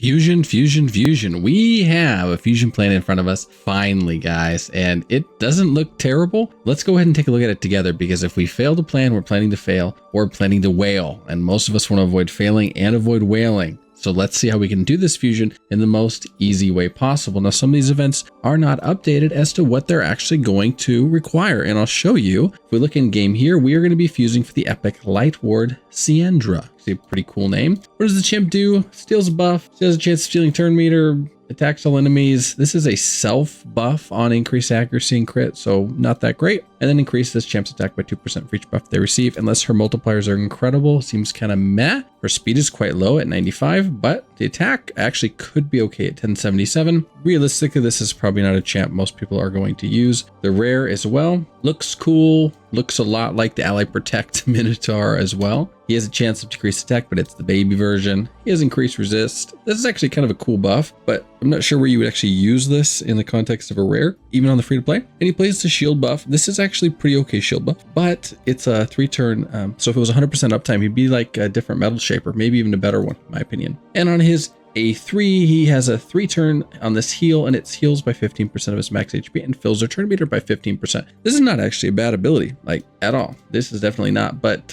Fusion, fusion, fusion. We have a fusion plan in front of us, finally, guys, and it doesn't look terrible. Let's go ahead and take a look at it together, because if we fail to plan, we're planning to fail, or planning to whale, and most of us want to avoid failing and avoid whaling. So let's see how we can do this fusion in the most easy way possible. Now, some of these events are not updated as to what they're actually going to require, and I'll show you. If we look in game here, we are going to be fusing for the epic Light Ward Siendra. See, a pretty cool name. What does the chimp do? Steals a buff, steals a chance of stealing turn meter, attacks all enemies. This is a self buff on increased accuracy and crit, so not that great. And then increase this champ's attack by 2% for each buff they receive, unless her multipliers are incredible. Seems kind of meh. Her speed is quite low at 95, but the attack actually could be okay at 1077. Realistically, this is probably not a champ most people are going to use. The rare as well. Looks cool. Looks a lot like the Ally Protect Minotaur as well. He has a chance of decreased attack, but it's the baby version. He has increased resist. This is actually kind of a cool buff, but I'm not sure where you would actually use this in the context of a rare, even on the free to play. And he plays the shield buff. This is actually pretty okay shield buff, but it's a 3-turn. So if it was 100% uptime, he'd be like a different metal shaper, maybe even a better one, in my opinion. And on his A3, he has a 3-turn on this heal, and it heals by 15% of his max HP and fills their turn meter by 15%. This is not actually a bad ability, like at all. This is definitely not, but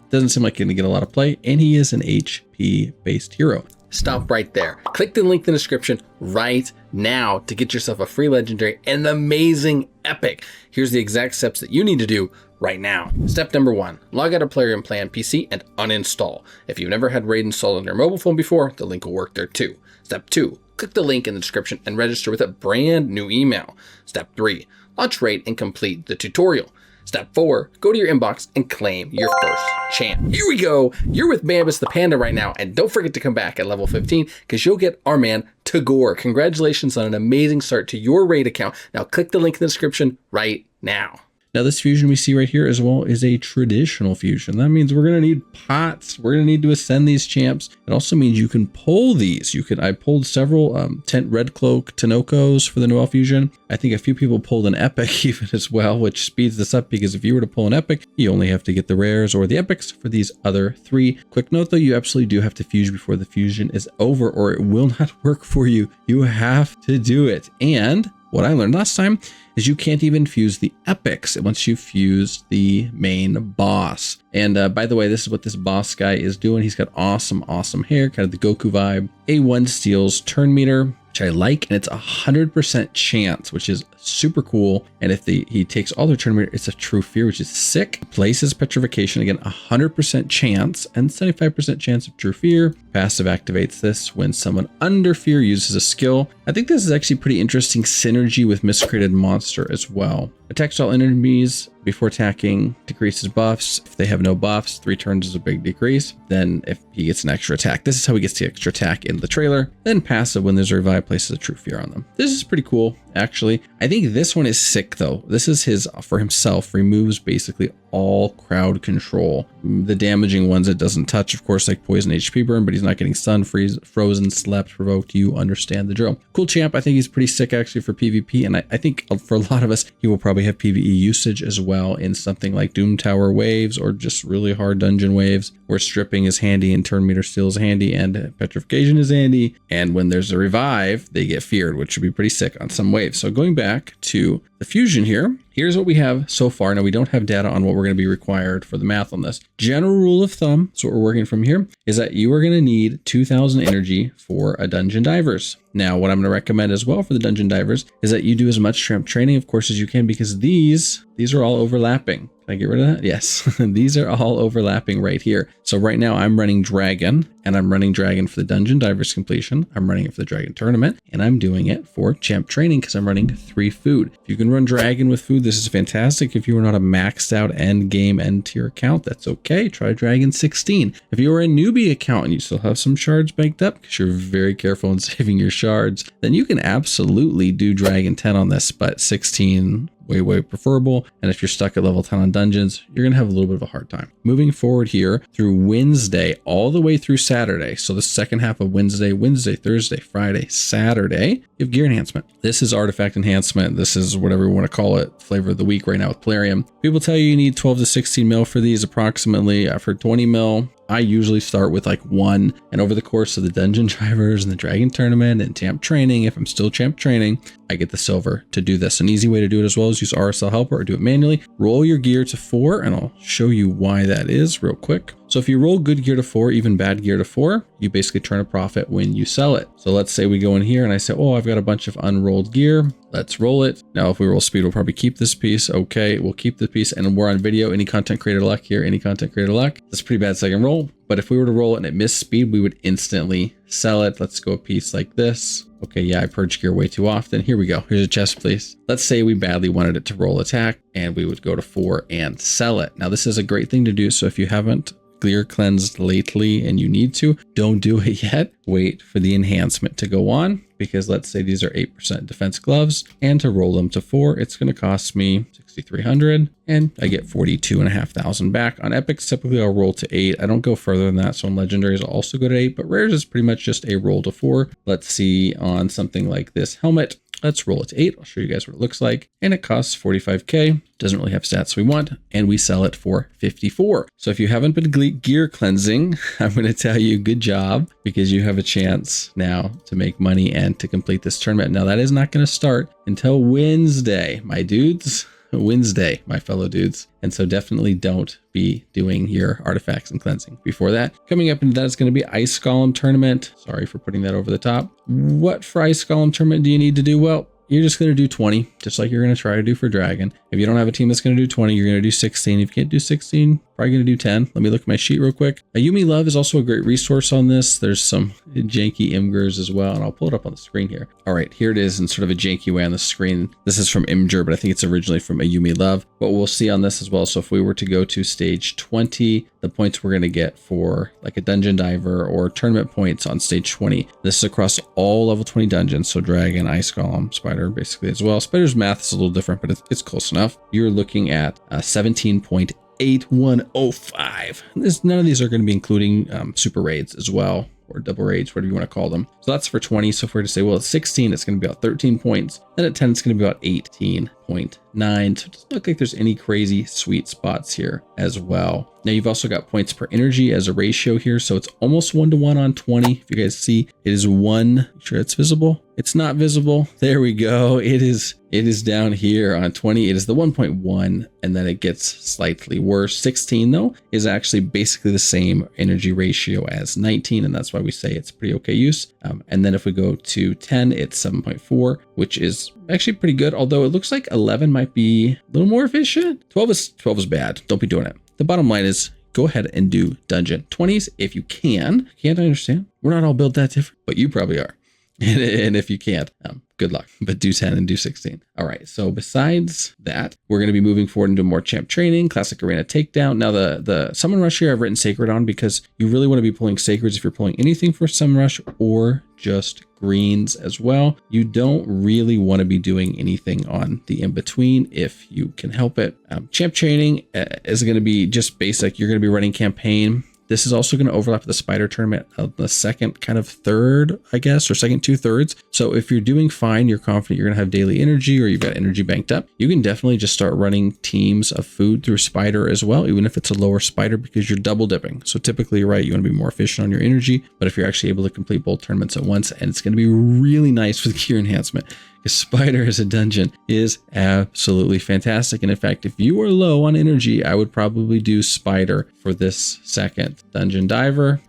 doesn't seem like he's gonna get a lot of play, and he is an HP based hero. Stop right there. Click the link in the description right now to get yourself a free legendary and amazing epic. Here's the exact steps that you need to do right now. Step number 1, log out of Player and Play on PC and uninstall. If you've never had Raid installed on your mobile phone before, the link will work there too. Step 2, click the link in the description and register with a brand new email. Step 3, launch Raid and complete the tutorial. Step 4, go to your inbox and claim your first champ. Here we go. You're with Bambus the Panda right now, and don't forget to come back at level 15 because you'll get our man Tagore. Congratulations on an amazing start to your Raid account. Now click the link in the description right now. Now this fusion we see right here as well is a traditional fusion. That means we're going to need pots. We're going to need to ascend these champs. It also means you can pull these. I pulled several Tent Red Cloak Tanokos for the Noel fusion. I think a few people pulled an epic even as well, which speeds this up because if you were to pull an epic, you only have to get the rares or the epics for these other 3. Quick note though, you absolutely do have to fuse before the fusion is over or it will not work for you. You have to do it. And what I learned last time is you can't even fuse the epics once you fuse the main boss. And by the way, this is what this boss guy is doing. He's got awesome hair, kind of the Goku vibe. A1 steals turn meter, which I like, and it's 100% chance, which is super cool. And if he takes all their turn meter, it's a true fear, which is sick. Places petrification, again, 100% chance and 75% chance of true fear. Passive activates this when someone under fear uses a skill. I think this is actually pretty interesting synergy with Miscreated Monster as well. Attacks all enemies before attacking, decreases buffs. If they have no buffs, 3 turns is a big decrease. Then if he gets an extra attack, this is how he gets the extra attack in the trailer. Then passive, when there's a revive, places a true fear on them. This is pretty cool, actually. I think this one is sick though. This is his for himself, removes basically all crowd control. The damaging ones it doesn't touch, of course, like poison, HP burn, but he's not getting stun, freeze, frozen, slept, provoked. You understand the drill. Cool champ. I think he's pretty sick actually for PvP, and I think for a lot of us, he will probably have PvE usage as well in something like Doom Tower waves or just really hard dungeon waves where stripping is handy and turn meter steal is handy and petrification is handy. And when there's a revive, they get feared, which should be pretty sick on some waves. So going back to the fusion here, here's what we have so far. Now we don't have data on what we're going to be required for the math on this. General rule of thumb, so what we're working from here, is that you are going to need 2,000 energy for a Dungeon Divers. Now, what I'm going to recommend as well for the Dungeon Divers is that you do as much tramp training, of course, as you can, because these are all overlapping. Can I get rid of that? Yes, these are all overlapping right here. So right now I'm running Dragon, and I'm running Dragon for the Dungeon Divers completion. I'm running it for the Dragon Tournament, and I'm doing it for champ training because I'm running 3 food. If you can run Dragon with food, this is fantastic. If you are not a maxed out end game end tier account, that's okay. Try Dragon 16. If you are a newbie account and you still have some shards banked up because you're very careful in saving your shards, then you can absolutely do Dragon 10 on this, but 16 way preferable. And if you're stuck at level 10 on dungeons, you're going to have a little bit of a hard time. Moving forward here through Wednesday, all the way through Saturday. So the second half of Wednesday, Thursday, Friday, Saturday, you have gear enhancement. This is artifact enhancement. This is whatever we want to call it, flavor of the week right now with Plarium. People tell you need 12 to 16 mil for these approximately. I've heard 20 mil. I usually start with like 1, and over the course of the dungeon drivers and the dragon tournament and champ training, if I'm still champ training, I get the silver to do this. An easy way to do it as well is use RSL helper or do it manually. Roll your gear to 4, and I'll show you why that is real quick. So if you roll good gear to 4, even bad gear to 4, you basically turn a profit when you sell it. So let's say we go in here and I say, oh, I've got a bunch of unrolled gear. Let's roll it. Now, if we roll speed, we'll probably keep this piece. Okay, we'll keep the piece, and we're on video. Any content creator luck here, any content creator luck. That's a pretty bad second roll. But if we were to roll it and it missed speed, we would instantly sell it. Let's go a piece like this. Okay, yeah, I purge gear way too often. Here we go. Here's a chest, please. Let's say we badly wanted it to roll attack, and we would go to 4 and sell it. Now, this is a great thing to do. So if you haven't gear cleansed lately and you need to, don't do it yet. Wait for the enhancement to go on, because let's say these are 8% defense gloves, and to roll them to 4, it's going to cost me 6,300, and I get 42,500 back. On epics, typically I'll roll to 8. I don't go further than that. So on legendaries, I'll also go to 8, but rares is pretty much just a roll to 4. Let's see on something like this helmet. Let's roll it to 8. I'll show you guys what it looks like. And it costs 45k. Doesn't really have stats we want. And we sell it for 54. So if you haven't been gear cleansing, I'm going to tell you good job, because you have a chance now to make money and to complete this tournament. Now that is not going to start until Wednesday, my dudes. Wednesday, my fellow dudes. And so definitely don't be doing your artifacts and cleansing before that. Coming up into that is going to be Ice Golem tournament. Sorry for putting that over the top. What for Ice Golem tournament do you need to do? Well, you're just going to do 20, just like you're going to try to do for Dragon. If you don't have a team that's going to do 20, you're going to do 16. If you can't do 16, probably going to do 10. Let me look at my sheet real quick. Ayumi Love is also a great resource on this. There's some janky Imgurs as well, and I'll pull it up on the screen here. All right, here it is in sort of a janky way on the screen. This is from Imgur, but I think it's originally from Ayumi Love. But we'll see on this as well. So if we were to go to stage 20, the points we're going to get for like a dungeon diver or tournament points on stage 20. This is across all level 20 dungeons. So Dragon, Ice Golem, Spider basically as well. Spider's math is a little different, but it's close enough. You're looking at 17.8105. None of these are going to be including super raids as well, or double raids, whatever you want to call them. So that's for 20. So if we're to say, well, at 16, it's going to be about 13 points. Then at 10, it's going to be about 18.9. So it doesn't look like there's any crazy sweet spots here as well. Now you've also got points per energy as a ratio here. So it's almost 1-to-1 on 20. If you guys see, it is 1. Make sure it's visible. It's not visible. There we go. It is down here on 20. It is the 1.1, and then it gets slightly worse. 16 though is actually basically the same energy ratio as 19, and that's why we say it's pretty okay use. And then if we go to 10, it's 7.4, which is actually pretty good. Although it looks like 11 might be a little more efficient. 12 is bad. Don't be doing it. The bottom line is, go ahead and do dungeon 20s if you can. Can't understand. We're not all built that different, but you probably are. And if you can't, good luck, but do 10 and do 16. All right. So besides that, we're going to be moving forward into more champ training, classic arena takedown. Now the summon rush here I've written sacred on, because you really want to be pulling sacreds if you're pulling anything for summon rush, or just greens as well. You don't really want to be doing anything on the in-between if you can help it. Champ training is going to be just basic. You're going to be running campaign. This is also going to overlap with the spider tournament of the second kind of third, I guess, or second 2/3. So if you're doing fine, you're confident you're going to have daily energy, or you've got energy banked up, you can definitely just start running teams of food through spider as well, even if it's a lower spider, because you're double dipping. So typically, you're right, you want to be more efficient on your energy, but if you're actually able to complete both tournaments at once, and it's going to be really nice with gear enhancement, because spider as a dungeon is absolutely fantastic. And in fact, if you are low on energy, I would probably do spider for this second dungeon diver.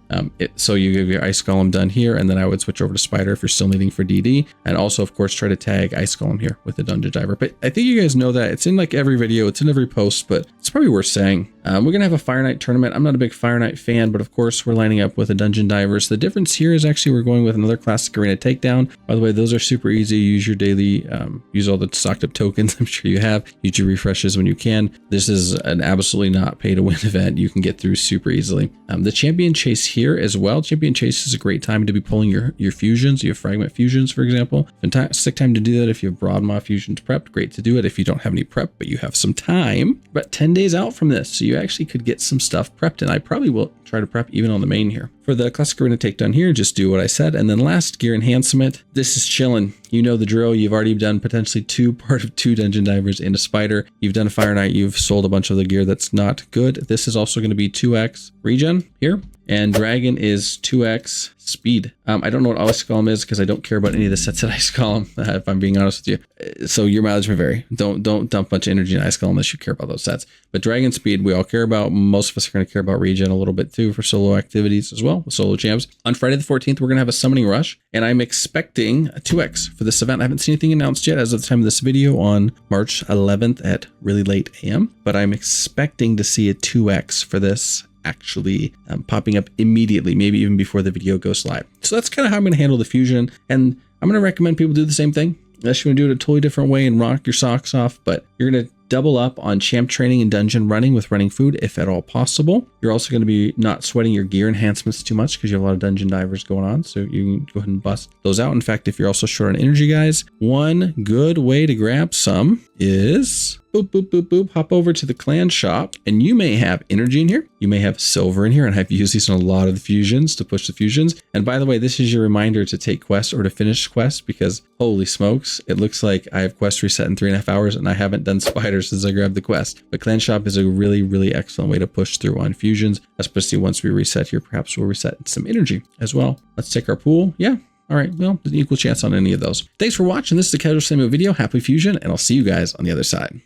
So you give your Ice Golem done here, and then I would switch over to Spider if you're still needing for DD. And also, of course, try to tag Ice Golem here with the Dungeon Diver. But I think you guys know that. It's in like every video, it's in every post, but it's probably worth saying. We're going to have a Fire Knight tournament. I'm not a big Fire Knight fan, but of course, we're lining up with a Dungeon Divers. The difference here is actually we're going with another Classic Arena Takedown. By the way, those are super easy. Use your daily, use all the stocked up tokens I'm sure you have. Use your refreshes when you can. This is an absolutely not pay to win event. You can get through super easily. The Champion Chase here as well. Champion Chase is a great time to be pulling your fusions. You have fragment fusions, for example. Fantastic time to do that if you have broad maw fusions prepped. Great to do it if you don't have any prep, but you have some time. About 10 days out from this, so you actually could get some stuff prepped, and I probably will try to prep even on the main here. For the classic arena takedown here, just do what I said. And then last, gear enhancement. This is chilling. You know the drill. You've already done potentially part of 2 dungeon divers in a spider. You've done a fire knight. You've sold a bunch of the gear that's not good. This is also going to be 2x regen here. And dragon is 2x speed. I don't know what Ice Golem is because I don't care about any of the sets that Ice Golem, if I'm being honest with you. So your mileage may vary. Don't dump much energy in Ice Golem unless you care about those sets. But dragon speed, we all care about. Most of us are going to care about regen a little bit too for solo activities as well, with solo champs. On Friday the 14th, we're going to have a summoning rush, and I'm expecting a 2x for this event. I haven't seen anything announced yet as of the time of this video on March 11th at really late AM, but I'm expecting to see a 2x for this actually popping up immediately, maybe even before the video goes live. So that's kind of how I'm going to handle the fusion, and I'm going to recommend people do the same thing. Unless you want to do it a totally different way and rock your socks off, but you're going to double up on champ training and dungeon running with running food if at all possible. You're also going to be not sweating your gear enhancements too much because you have a lot of dungeon divers going on, so you can go ahead and bust those out. In fact, if you're also short on energy, guys, one good way to grab some is boop, boop, boop, boop, hop over to the clan shop, and you may have energy in here. You may have silver in here, and I've used these in a lot of the fusions to push the fusions. And by the way, this is your reminder to take quests or to finish quests, because holy smokes, it looks like I have quest reset in 3.5 hours and I haven't done spiders since I grabbed the quest. But clan shop is a really, really excellent way to push through on fusions, especially once we reset here. Perhaps we'll reset some energy as well. Let's take our pool. Yeah. All right. Well, there's an equal chance on any of those. Thanks for watching. This is the Casual Samuel video. Happy fusion, and I'll see you guys on the other side.